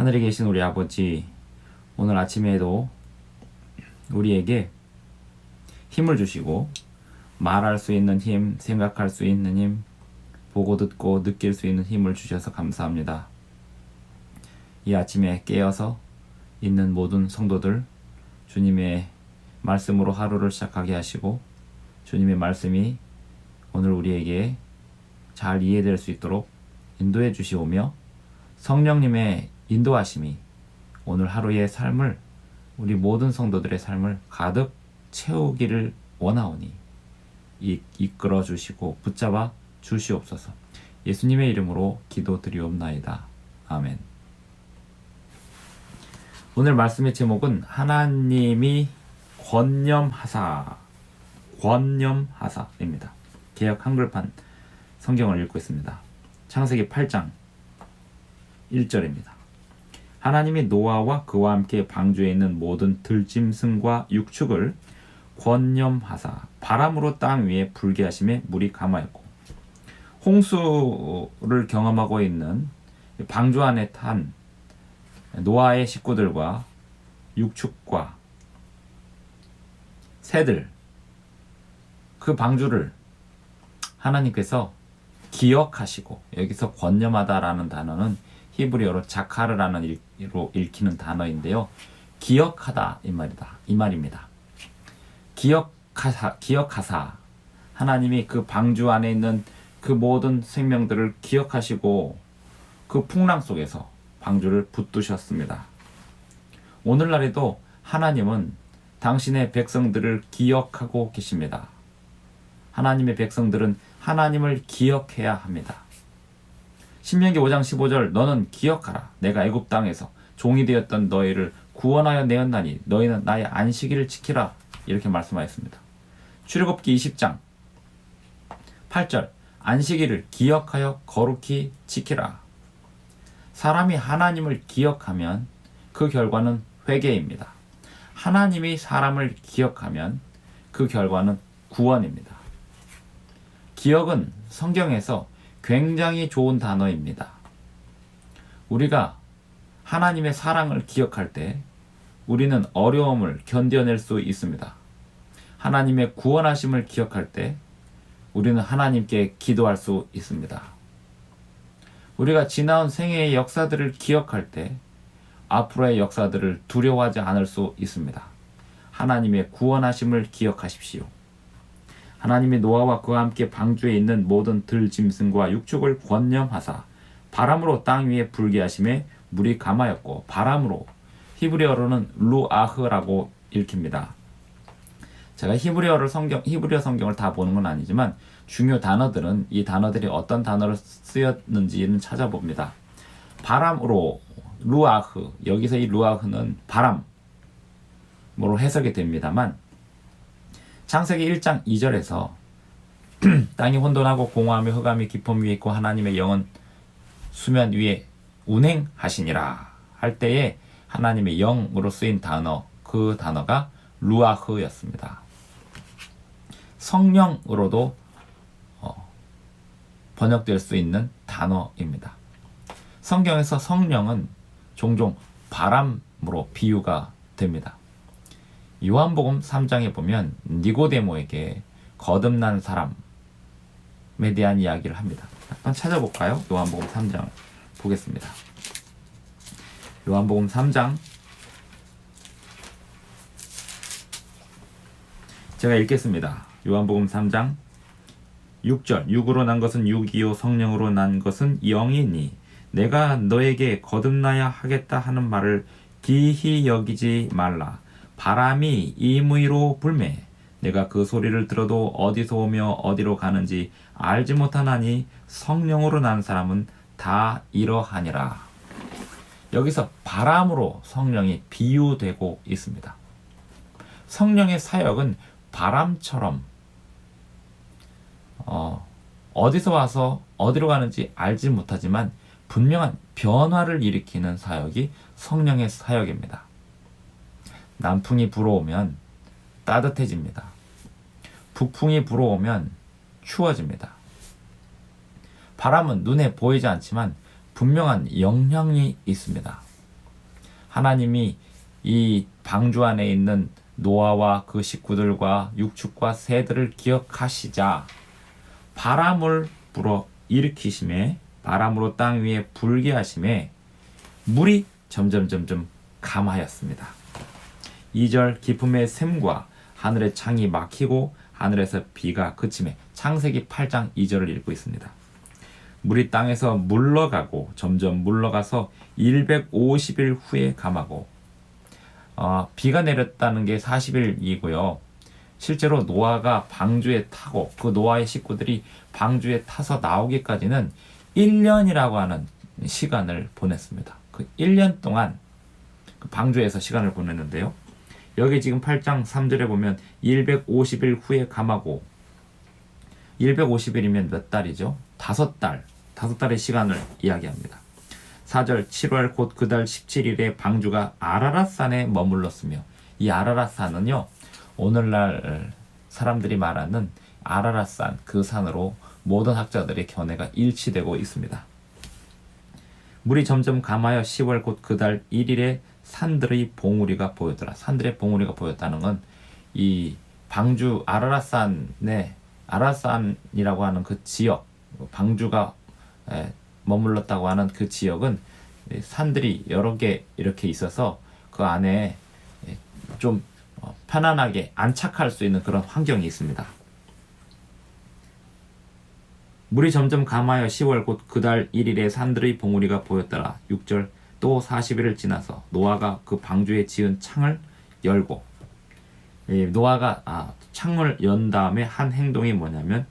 하늘에 계신 우리 아버지, 오늘 아침에도 우리에게 힘을 주시고 말할 수 있는 힘, 생각할 수 있는 힘, 보고 듣고 느낄 수 있는 힘을 주셔서 감사합니다. 이 아침에 깨어서 있는 모든 성도들, 주님의 말씀으로 하루를 시작하게 하시고 주님의 말씀이 오늘 우리에게 잘 이해될 수 있도록 인도해 주시오며 성령님의 인도하심이 오늘 하루의 삶을, 우리 모든 성도들의 삶을 가득 채우기를 원하오니 이끌어 주시고 붙잡아 주시옵소서. 예수님의 이름으로 기도드리옵나이다. 아멘. 오늘 말씀의 제목은 하나님이 권념하사입니다. 개역 한글판 성경을 읽고 있습니다. 창세기 8장 1절입니다. 하나님이 노아와 그와 함께 방주에 있는 모든 들짐승과 육축을 권념하사 바람으로 땅 위에 불게 하심에 물이 감하였고, 홍수를 경험하고 있는 방주 안에 탄 노아의 식구들과 육축과 새들, 그 방주를 하나님께서 기억하시고, 여기서 권념하다라는 단어는 히브리어로 자카르라는 로 읽히는 단어인데요. 기억하다 이 말입니다. 기억하사 하나님이 그 방주 안에 있는 그 모든 생명들을 기억하시고 그 풍랑 속에서 방주를 붙드셨습니다. 오늘날에도 하나님은 당신의 백성들을 기억하고 계십니다. 하나님의 백성들은 하나님을 기억해야 합니다. 신명기 5장 15절, 너는 기억하라. 내가 애굽 땅에서 종이 되었던 너희를 구원하여 내었나니 너희는 나의 안식일을 지키라. 이렇게 말씀하였습니다. 출애굽기 20장 8절, 안식일을 기억하여 거룩히 지키라. 사람이 하나님을 기억하면 그 결과는 회개입니다. 하나님이 사람을 기억하면 그 결과는 구원입니다. 기억은 성경에서 굉장히 좋은 단어입니다. 우리가 하나님의 사랑을 기억할 때 우리는 어려움을 견뎌낼 수 있습니다. 하나님의 구원하심을 기억할 때 우리는 하나님께 기도할 수 있습니다. 우리가 지나온 생애의 역사들을 기억할 때 앞으로의 역사들을 두려워하지 않을 수 있습니다. 하나님의 구원하심을 기억하십시오. 하나님이 노아와 그와 함께 방주에 있는 모든 들짐승과 육축을 권념하사 바람으로 땅 위에 불게 하심에 물이 감하였고, 바람으로 히브리어로는 루아흐라고 읽힙니다. 제가 히브리어 성경을 다 보는 건 아니지만 중요 단어들은 이 단어들이 어떤 단어로 쓰였는지는 찾아봅니다. 바람으로 루아흐, 여기서 이 루아흐는 바람으로 해석이 됩니다만, 창세기 1장 2절에서 땅이 혼돈하고 공허하며 흑암이 깊음 위에 있고 하나님의 영은 수면 위에 운행하시니라 할 때에 하나님의 영으로 쓰인 단어, 그 단어가 루아흐였습니다. 성령으로도 번역될 수 있는 단어입니다. 성경에서 성령은 종종 바람으로 비유가 됩니다. 요한복음 3장에 보면 니고데모에게 거듭난 사람에 대한 이야기를 합니다. 한번 찾아볼까요? 요한복음 3장 보겠습니다. 요한복음 3장 제가 읽겠습니다. 요한복음 3장 6절, 육으로 난 것은 육이요 성령으로 난 것은 영이니 내가 너에게 거듭나야 하겠다 하는 말을 기히 여기지 말라. 바람이 임의로 불매 내가 그 소리를 들어도 어디서 오며 어디로 가는지 알지 못하나니 성령으로 난 사람은 다 이러하니라. 여기서 바람으로 성령이 비유되고 있습니다. 성령의 사역은 바람처럼 어디서 와서 어디로 가는지 알지 못하지만 분명한 변화를 일으키는 사역이 성령의 사역입니다. 남풍이 불어오면 따뜻해집니다. 북풍이 불어오면 추워집니다. 바람은 눈에 보이지 않지만 분명한 영향이 있습니다. 하나님이 이 방주 안에 있는 노아와 그 식구들과 육축과 새들을 기억하시자 바람을 불어 일으키심에, 바람으로 땅 위에 불게 하심에 물이 점점 감하였습니다. 2절 기품의 샘과 하늘의 창이 막히고 하늘에서 비가 그침에, 창세기 8장 2절을 읽고 있습니다. 물이 땅에서 물러가고 점점 물러가서 150일 후에 감하고, 비가 내렸다는 게 40일이고요. 실제로 노아가 방주에 타고 그 노아의 식구들이 방주에 타서 나오기까지는 1년이라고 하는 시간을 보냈습니다. 그 1년 동안 그 방주에서 시간을 보냈는데요. 여기 지금 8장 3절에 보면 150일 후에 감하고, 150일이면 몇 달이죠? 5달의 시간을 이야기합니다. 4절 7월 곧 그 달 17일에 방주가 아라랏산에 머물렀으며, 이 아라랏산은요, 오늘날 사람들이 말하는 아라랏산, 그 산으로 모든 학자들의 견해가 일치되고 있습니다. 물이 점점 감하여 10월 곧 그 달 1일에 산들의 봉우리가 보였더라. 산들의 봉우리가 보였다는 건 이 방주 아라랏산이라고 하는 그 지역, 방주가 머물렀다고 하는 그 지역은 산들이 여러 개 이렇게 있어서 그 안에 좀 편안하게 안착할 수 있는 그런 환경이 있습니다. 물이 점점 감하여 10월 곧 그 달 1일에 산들의 봉우리가 보였더라. 6절 또 40일을 지나서 노아가 그 방주에 지은 창을 열고, 노아가 창을 연 다음에 한 행동이 뭐냐면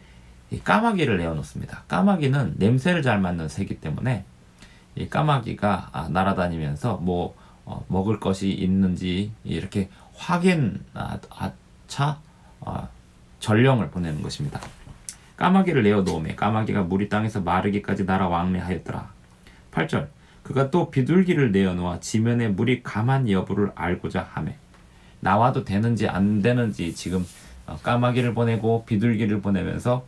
까마귀를 내어놓습니다. 까마귀는 냄새를 잘 맡는 새이기 때문에 이 까마귀가 날아다니면서 먹을 것이 있는지 이렇게 확인차 전령을 보내는 것입니다. 까마귀를 내어 놓음에 까마귀가 물이 땅에서 마르기까지 날아 왕래하였더라. 8절 그가 또 비둘기를 내어 놓아 지면에 물이 감한 여부를 알고자 하매, 나와도 되는지 안 되는지 지금 까마귀를 보내고 비둘기를 보내면서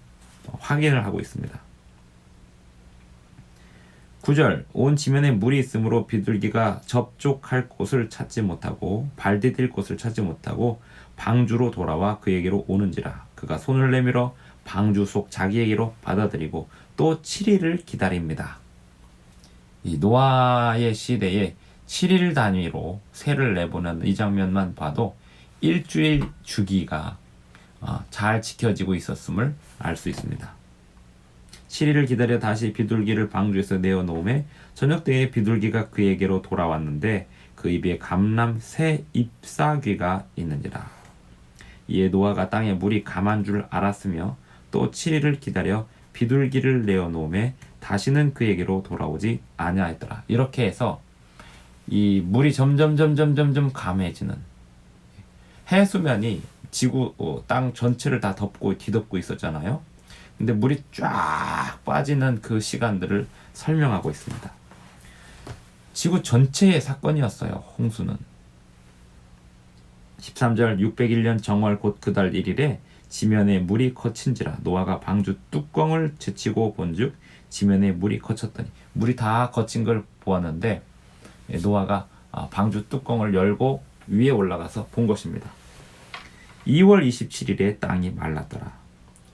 확인을 하고 있습니다. 9절 온 지면에 물이 있으므로 비둘기가 접촉할 곳을 찾지 못하고 발 디딜 곳을 찾지 못하고 방주로 돌아와 그에게로 오는지라. 그가 손을 내밀어 방주 속 자기에게로 받아들이고 또 7일을 기다립니다. 이 노아의 시대에 7일 단위로 새를 내보는 이 장면만 봐도 일주일 주기가 잘 지켜지고 있었음을 알 수 있습니다. 7일을 기다려 다시 비둘기를 방주에서 내어놓음에 저녁 때에 비둘기가 그에게로 돌아왔는데 그 입에 감람 새 잎사귀가 있는지라. 이에 노아가 땅에 물이 감한 줄 알았으며 또 7일을 기다려 비둘기를 내어놓음에 다시는 그에게로 돌아오지 아니하였더라. 이렇게 해서 이 물이 점점 감해지는, 해수면이 지구 땅 전체를 다 덮고 뒤덮고 있었잖아요. 근데 물이 쫙 빠지는 그 시간들을 설명하고 있습니다. 지구 전체의 사건이었어요. 홍수는. 13절 601년 정월 곧 그 달 1일에 지면에 물이 거친지라. 노아가 방주 뚜껑을 제치고 본즉 지면에 물이 거쳤더니, 물이 다 거친 걸 보았는데 노아가 방주 뚜껑을 열고 위에 올라가서 본 것입니다. 2월 27일에 땅이 말랐더라.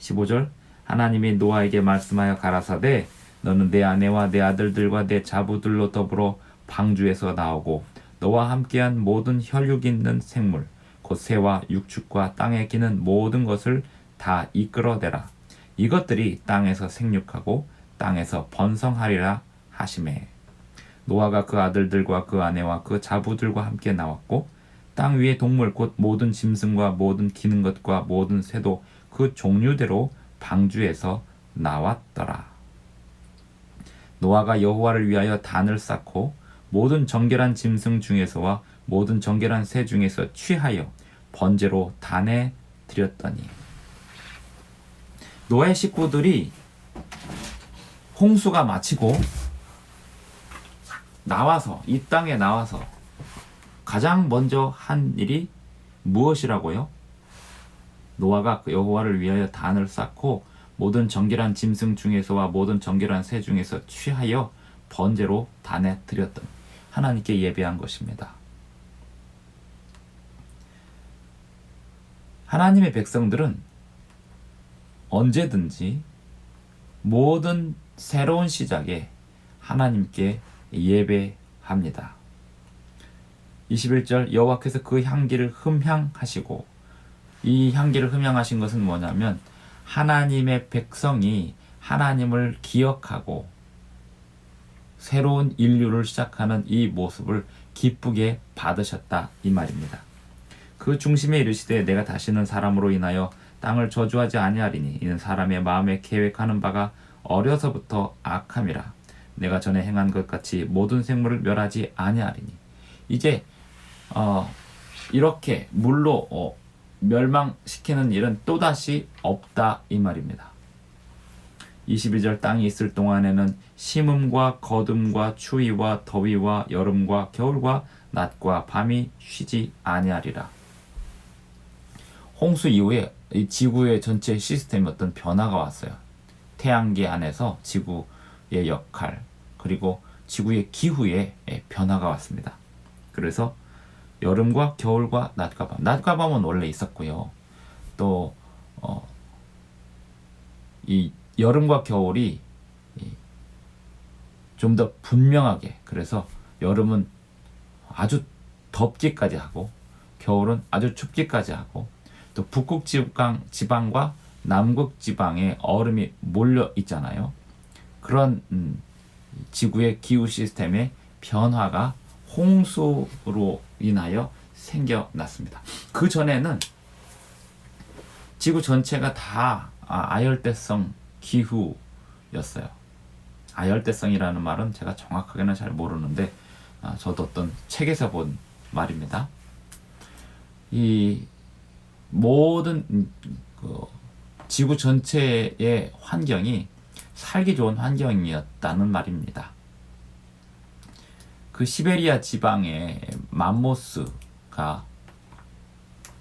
15절 하나님이 노아에게 말씀하여 가라사대 너는 내 아내와 내 아들들과 내 자부들로 더불어 방주에서 나오고 너와 함께한 모든 혈육 있는 생물 곧 새와 육축과 땅에 기는 모든 것을 다 이끌어내라. 이것들이 땅에서 생육하고 땅에서 번성하리라 하시매. 노아가 그 아들들과 그 아내와 그 자부들과 함께 나왔고 땅 위의 동물 곧 모든 짐승과 모든 기는 것과 모든 새도 그 종류대로 방주에서 나왔더라. 노아가 여호와를 위하여 단을 쌓고 모든 정결한 짐승 중에서와 모든 정결한 새 중에서 취하여 번제로 단에 드렸더니. 노아의 식구들이 홍수가 마치고 나와서, 이 땅에 나와서 가장 먼저 한 일이 무엇이라고요? 노아가 여호와를 위하여 단을 쌓고 모든 정결한 짐승 중에서와 모든 정결한 새 중에서 취하여 번제로 단에 드렸던. 하나님께 예배한 것입니다. 하나님의 백성들은 언제든지 모든 새로운 시작에 하나님께 예배합니다. 21절 여호와께서 그 향기를 흠향하시고, 이 향기를 흠향하신 것은 뭐냐면 하나님의 백성이 하나님을 기억하고 새로운 인류를 시작하는 이 모습을 기쁘게 받으셨다 이 말입니다. 그 중심에 이르시되 내가 다시는 사람으로 인하여 땅을 저주하지 아니하리니 이는 사람의 마음에 계획하는 바가 어려서부터 악함이라. 내가 전에 행한 것 같이 모든 생물을 멸하지 아니하리니. 이제 이렇게 물로 멸망시키는 일은 또다시 없다 이 말입니다. 22절 땅이 있을 동안에는 심음과 거둠과 추위와 더위와 여름과 겨울과 낮과 밤이 쉬지 아니하리라. 홍수 이후에 이 지구의 전체 시스템에 어떤 변화가 왔어요. 태양계 안에서 지구의 역할, 그리고 지구의 기후에 변화가 왔습니다. 그래서 여름과 겨울과 낮과 밤, 낮과 밤은 원래 있었고요. 또 이 여름과 겨울이 좀 더 분명하게, 그래서 여름은 아주 덥기까지 하고 겨울은 아주 춥기까지 하고, 또 북극 지방과 남극 지방에 얼음이 몰려 있잖아요. 그런 지구의 기후 시스템의 변화가 홍수로 인하여 생겨났습니다. 그 전에는 지구 전체가 다 아열대성 기후였어요. 아열대성이라는 말은 제가 정확하게는 잘 모르는데 저도 어떤 책에서 본 말입니다. 이 모든 지구 전체의 환경이 살기 좋은 환경이었다는 말입니다. 그 시베리아 지방의 맘모스가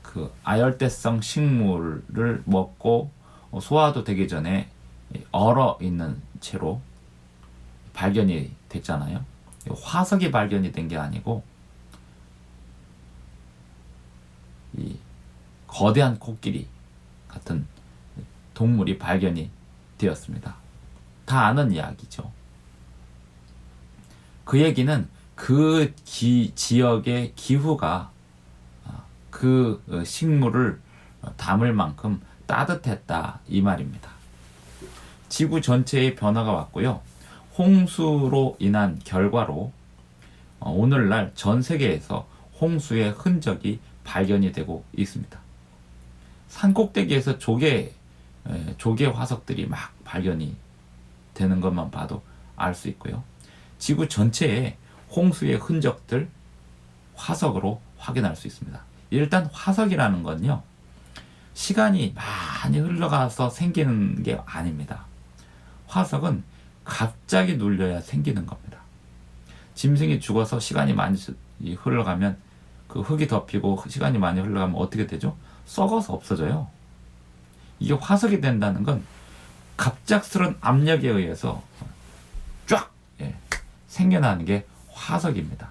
그 아열대성 식물을 먹고 소화도 되기 전에 얼어 있는 채로 발견이 됐잖아요. 화석이 발견이 된 게 아니고 이 거대한 코끼리 같은 동물이 발견이 되었습니다. 다 아는 이야기죠. 그 얘기는 그 지역의 기후가 그 식물을 담을 만큼 따뜻했다 이 말입니다. 지구 전체의 변화가 왔고요. 홍수로 인한 결과로 오늘날 전 세계에서 홍수의 흔적이 발견이 되고 있습니다. 산꼭대기에서 조개 화석들이 막 발견이 되는 것만 봐도 알 수 있고요. 지구 전체에 홍수의 흔적들 화석으로 확인할 수 있습니다. 일단 화석이라는 건요, 시간이 많이 흘러가서 생기는 게 아닙니다. 화석은 갑자기 눌려야 생기는 겁니다. 짐승이 죽어서 시간이 많이 흘러가면 그 흙이 덮이고 시간이 많이 흘러가면 어떻게 되죠? 썩어서 없어져요. 이게 화석이 된다는 건 갑작스런 압력에 의해서 쫙 생겨나는 게 화석입니다.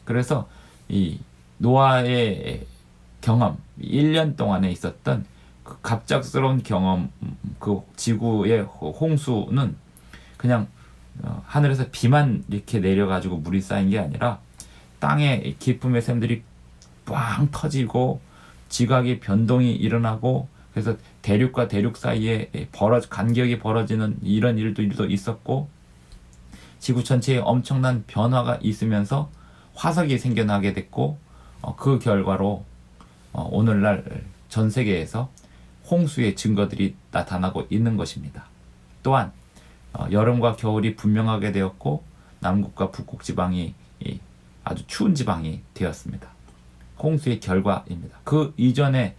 그래서 이 노아의 경험, 1년 동안에 있었던 그 갑작스러운 경험, 그 지구의 홍수는 그냥 하늘에서 비만 이렇게 내려가지고 물이 쌓인 게 아니라 땅에 깊음의 샘들이 빵 터지고 지각이 변동이 일어나고, 그래서 대륙과 대륙 사이에 간격이 벌어지는 이런 일도 있었고, 지구 전체에 엄청난 변화가 있으면서 화석이 생겨나게 됐고, 그 결과로 오늘날 전 세계에서 홍수의 증거들이 나타나고 있는 것입니다. 또한 여름과 겨울이 분명하게 되었고, 남극과 북극 지방이 아주 추운 지방이 되었습니다. 홍수의 결과입니다. 그 이전의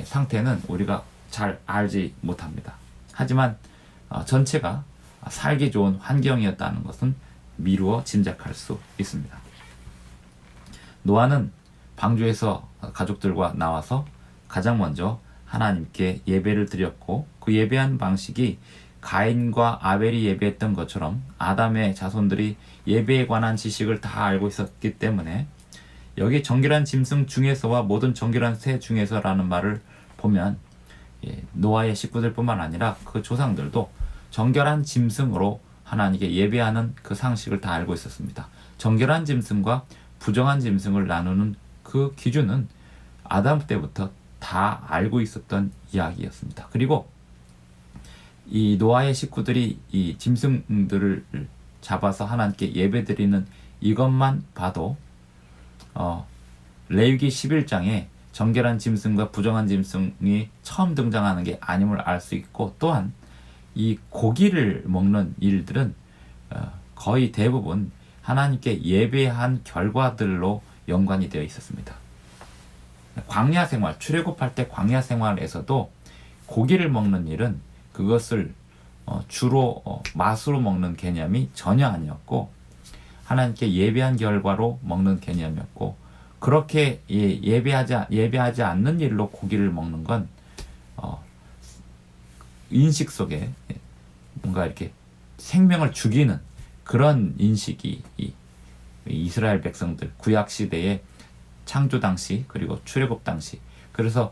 상태는 우리가 잘 알지 못합니다. 하지만 전체가 살기 좋은 환경이었다는 것은 미루어 짐작할 수 있습니다. 노아는 방주에서 가족들과 나와서 가장 먼저 하나님께 예배를 드렸고, 그 예배한 방식이 가인과 아벨이 예배했던 것처럼 아담의 자손들이 예배에 관한 지식을 다 알고 있었기 때문에 여기 정결한 짐승 중에서와 모든 정결한 새 중에서라는 말을 보면 노아의 식구들 뿐만 아니라 그 조상들도 정결한 짐승으로 하나님께 예배하는 그 상식을 다 알고 있었습니다. 정결한 짐승과 부정한 짐승을 나누는 그 기준은 아담 때부터 다 알고 있었던 이야기였습니다. 그리고 이 노아의 식구들이 이 짐승들을 잡아서 하나님께 예배드리는 이것만 봐도 레위기 11장에 정결한 짐승과 부정한 짐승이 처음 등장하는 게 아님을 알 수 있고, 또한 이 고기를 먹는 일들은 거의 대부분 하나님께 예배한 결과들로 연관이 되어 있었습니다. 광야 생활, 출애굽할 때 광야 생활에서도 고기를 먹는 일은 그것을 주로 맛으로 먹는 개념이 전혀 아니었고, 하나님께 예배한 결과로 먹는 개념이었고, 그렇게 예배하지 않는 일로 고기를 먹는 건 인식 속에 뭔가 이렇게 생명을 죽이는 그런 인식이 이스라엘 백성들 구약 시대의 창조 당시 그리고 출애굽 당시, 그래서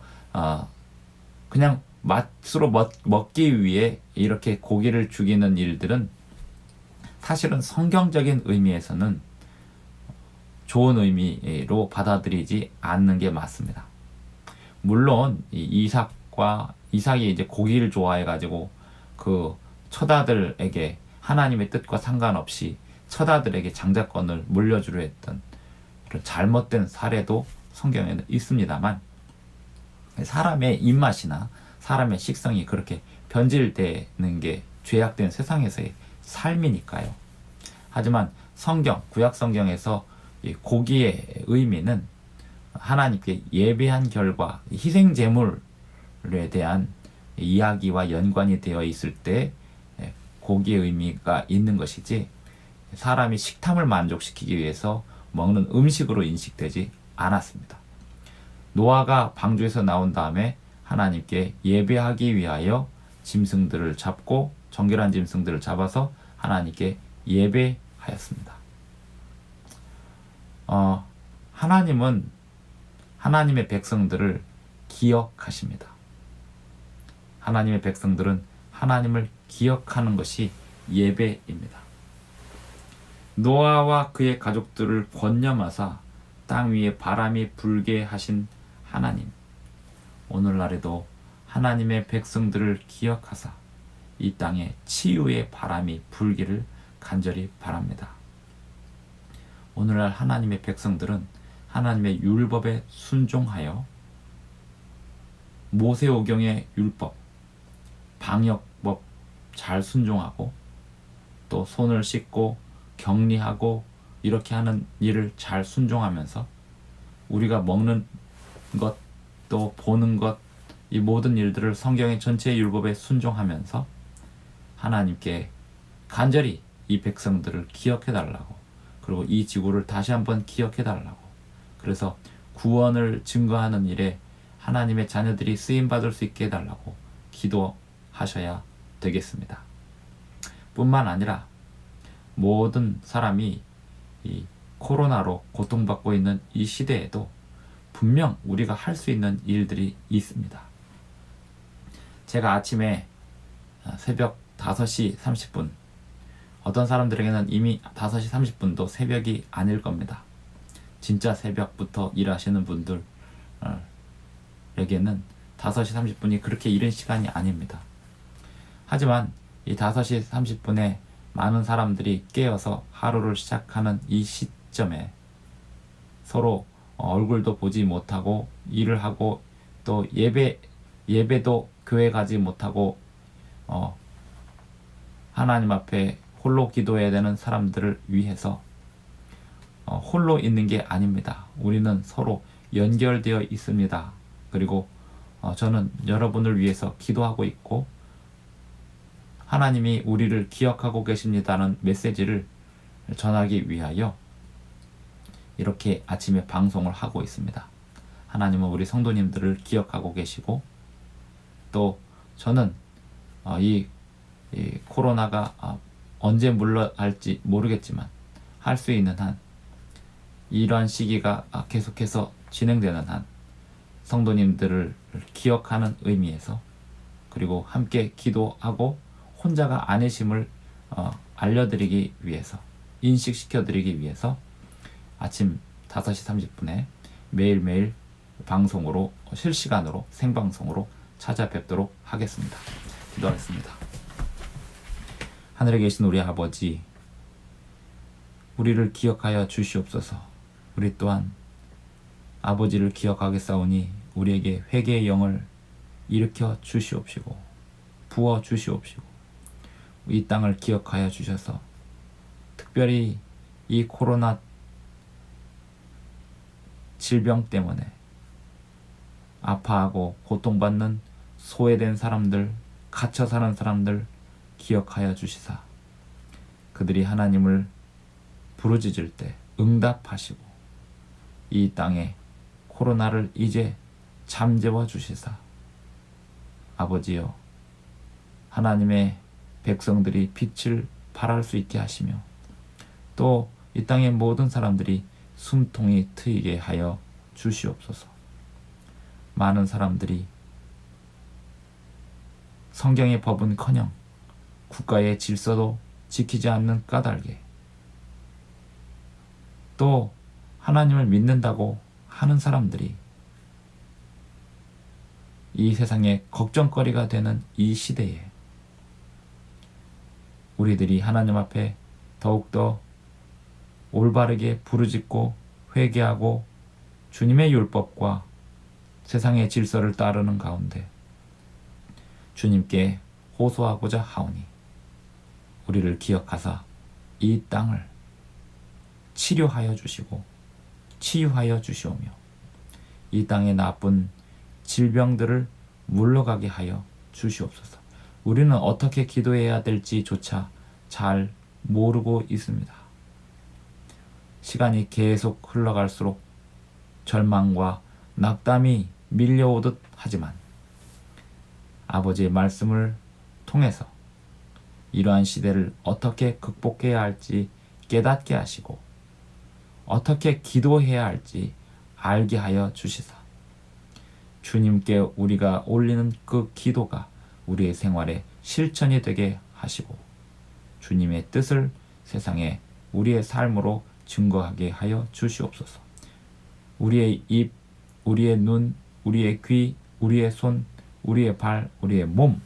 그냥 맛으로 먹기 위해 이렇게 고기를 죽이는 일들은 사실은 성경적인 의미에서는 좋은 의미로 받아들이지 않는 게 맞습니다. 물론 이삭이 이제 고기를 좋아해가지고 그 처자들에게 하나님의 뜻과 상관없이 처자들에게 장자권을 물려주려 했던 그런 잘못된 사례도 성경에는 있습니다만, 사람의 입맛이나 사람의 식성이 그렇게 변질되는 게 죄악된 세상에서의 삶이니까요. 하지만 구약 성경에서 이 고기의 의미는 하나님께 예배한 결과, 희생 제물에 대한 이야기와 연관이 되어 있을 때 고기의 의미가 있는 것이지, 사람이 식탐을 만족시키기 위해서 먹는 음식으로 인식되지 않았습니다. 노아가 방주에서 나온 다음에 하나님께 예배하기 위하여 짐승들을 잡고 정결한 짐승들을 잡아서 하나님께 예배하였습니다. 하나님은 하나님의 백성들을 기억하십니다. 하나님의 백성들은 하나님을 기억하는 것이 예배입니다. 노아와 그의 가족들을 권념하사 땅 위에 바람이 불게 하신 하나님, 오늘날에도 하나님의 백성들을 기억하사 이 땅에 치유의 바람이 불기를 간절히 바랍니다. 오늘날 하나님의 백성들은 하나님의 율법에 순종하여 모세오경의 율법, 방역법 잘 순종하고, 또 손을 씻고 격리하고 이렇게 하는 일을 잘 순종하면서 우리가 먹는 것, 또 보는 것, 이 모든 일들을 성경의 전체 율법에 순종하면서 하나님께 간절히 이 백성들을 기억해 달라고, 그리고 이 지구를 다시 한번 기억해 달라고, 그래서 구원을 증거하는 일에 하나님의 자녀들이 쓰임받을 수 있게 해달라고 기도하셔야 되겠습니다. 뿐만 아니라 모든 사람이 이 코로나로 고통받고 있는 이 시대에도 분명 우리가 할 수 있는 일들이 있습니다. 제가 아침에 새벽 5시 30분, 어떤 사람들에게는 이미 5시 30분도 새벽이 아닐 겁니다. 진짜 새벽부터 일하시는 분들에게는 5시 30분이 그렇게 이른 시간이 아닙니다. 하지만 이 5시 30분에 많은 사람들이 깨어서 하루를 시작하는 이 시점에 서로 얼굴도 보지 못하고 일을 하고, 또 예배도 교회 가지 못하고 하나님 앞에 홀로 기도해야 되는 사람들을 위해서 홀로 있는 게 아닙니다. 우리는 서로 연결되어 있습니다. 그리고 저는 여러분을 위해서 기도하고 있고, 하나님이 우리를 기억하고 계십니다는 메시지를 전하기 위하여 이렇게 아침에 방송을 하고 있습니다. 하나님은 우리 성도님들을 기억하고 계시고, 또 저는 이 이 코로나가 언제 물러갈지 모르겠지만 할 수 있는 한 이러한 시기가 계속해서 진행되는 한 성도님들을 기억하는 의미에서 그리고 함께 기도하고 혼자가 아니심을 알려드리기 위해서 인식시켜드리기 위해서 아침 5시 30분에 매일매일 방송으로 실시간으로 생방송으로 찾아뵙도록 하겠습니다. 기도하겠습니다. 하늘에 계신 우리 아버지, 우리를 기억하여 주시옵소서. 우리 또한 아버지를 기억하겠사오니 우리에게 회개의 영을 일으켜 주시옵시고 부어 주시옵시고 이 땅을 기억하여 주셔서 특별히 이 코로나 질병 때문에 아파하고 고통받는 소외된 사람들, 갇혀 사는 사람들 기억하여 주시사 그들이 하나님을 부르짖을 때 응답하시고 이 땅에 코로나를 이제 잠재워 주시사 아버지여 하나님의 백성들이 빛을 발할 수 있게 하시며 또 이 땅의 모든 사람들이 숨통이 트이게 하여 주시옵소서. 많은 사람들이 성경의 법은커녕 국가의 질서도 지키지 않는 까닭에 또 하나님을 믿는다고 하는 사람들이 이 세상에 걱정거리가 되는 이 시대에 우리들이 하나님 앞에 더욱더 올바르게 부르짖고 회개하고 주님의 율법과 세상의 질서를 따르는 가운데 주님께 호소하고자 하오니 우리를 기억하사 이 땅을 치료하여 주시고 치유하여 주시오며 이 땅의 나쁜 질병들을 물러가게 하여 주시옵소서. 우리는 어떻게 기도해야 될지조차 잘 모르고 있습니다. 시간이 계속 흘러갈수록 절망과 낙담이 밀려오듯 하지만 아버지의 말씀을 통해서 이러한 시대를 어떻게 극복해야 할지 깨닫게 하시고 어떻게 기도해야 할지 알게 하여 주시사 주님께 우리가 올리는 그 기도가 우리의 생활에 실천이 되게 하시고 주님의 뜻을 세상에 우리의 삶으로 증거하게 하여 주시옵소서. 우리의 입, 우리의 눈, 우리의 귀, 우리의 손, 우리의 발, 우리의 몸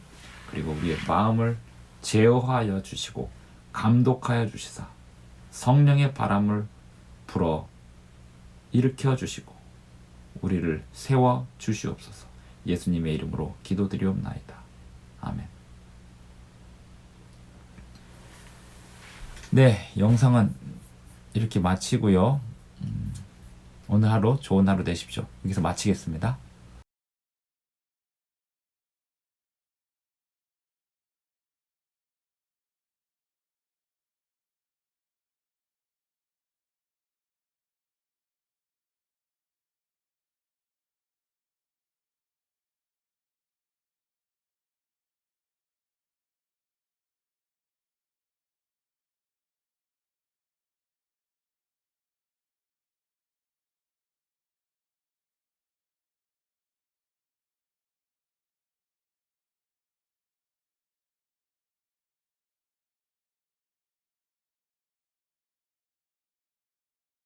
그리고 우리의 마음을 제어하여 주시고 감독하여 주시사 성령의 바람을 불어 일으켜 주시고 우리를 세워 주시옵소서. 예수님의 이름으로 기도드리옵나이다. 아멘. 네, 영상은 이렇게 마치고요. 오늘 하루 좋은 하루 되십시오. 여기서 마치겠습니다.